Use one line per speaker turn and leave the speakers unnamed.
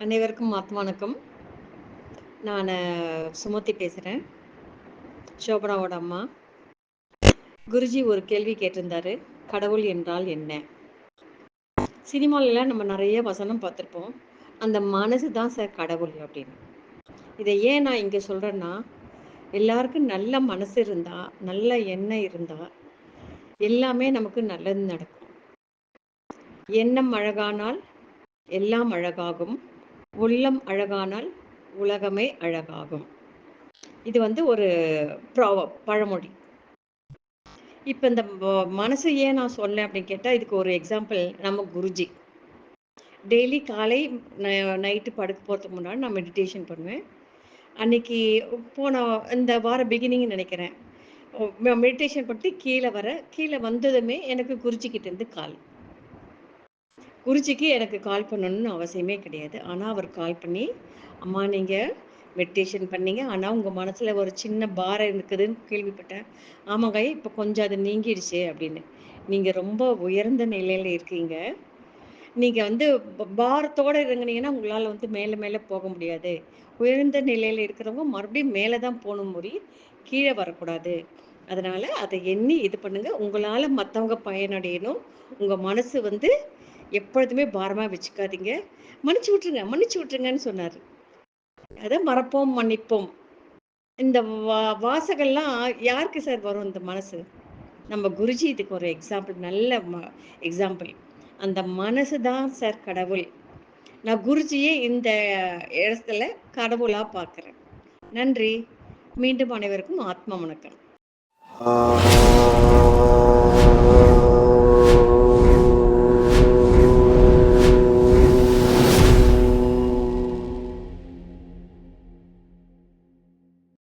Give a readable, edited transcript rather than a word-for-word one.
அனைவருக்கும் வணக்கம். நான் சுமதி பேசுகிறேன், சோபனாவோட அம்மா. குருஜி ஒரு கேள்வி கேட்டிருந்தாரு, கடவுள் என்றால் என்ன? சினிமாலெலாம் நம்ம நிறைய வசனம் பார்த்துருப்போம், அந்த மனசு தான் சார் கடவுள் அப்படின்னு. இதை ஏன் நான் இங்கே சொல்கிறேன்னா, எல்லாருக்கும் நல்ல மனசு இருந்தால், நல்ல எண்ணம் இருந்தால் எல்லாமே நமக்கு நல்லது நடக்கும். எண்ணம் அழகானால் எல்லாம் அழகாகும், உள்ளம் அழகானால் உலகமே அழகாகும். இது ஒரு பழமொழி. இப்போ இந்த மனசு ஏன் நான் சொன்னேன் அப்படின்னு கேட்டால், இதுக்கு ஒரு எக்ஸாம்பிள் நம்ம குருஜி. டெய்லி காலை நைட்டு படுக்க போகிறதுக்கு முன்னாடி நான் மெடிடேஷன் பண்ணுவேன். அன்னைக்கு போன இந்த வார பிகினிங் நினைக்கிறேன், மெடிடேஷன் பண்ணிட்டு கீழே வந்ததுமே எனக்கு குருஜிக்கிட்டேருந்து கால். குருஜிக்கு எனக்கு கால் பண்ணணும்னு அவசியமே கிடையாது. ஆனால் அவர் கால் பண்ணி, அம்மா நீங்கள் மெடிடேஷன் பண்ணீங்க, ஆனால் உங்கள் மனசில் ஒரு சின்ன பாரம் இருக்குதுன்னு கேள்விப்பட்டேன். ஆமாங்க, இப்போ கொஞ்சம் அது நீங்கிடுச்சு அப்படின்னு. நீங்கள் ரொம்ப உயர்ந்த நிலையில் இருக்கீங்க. நீங்கள் பாரத்தோடு இறங்குனீங்கன்னா உங்களால் மேலே மேலே போக முடியாது. உயர்ந்த நிலையில் இருக்கிறவங்க மறுபடியும் மேலே தான் போகணும், கீழே வரக்கூடாது. அதனால் அதை எண்ணி இது பண்ணுங்கள். உங்களால் மற்றவங்க பயனடையணும். உங்கள் மனசு எப்பொழுதுமே பாரமாக வச்சுக்காதீங்க. மன்னிச்சு விட்டுருங்கன்னு சொன்னார். அதை மறப்போம், மன்னிப்போம். இந்த வாசகெல்லாம் யாருக்கு சார் வரும் இந்த மனசு? நம்ம குருஜி இதுக்கு ஒரு எக்ஸாம்பிள், நல்ல எக்ஸாம்பிள். அந்த மனசு தான் சார் கடவுள். நான் குருஜியே இந்த இடத்துல கடவுளாக பார்க்குறேன். நன்றி. மீண்டும் அனைவருக்கும் ஆத்மா வணக்கம்.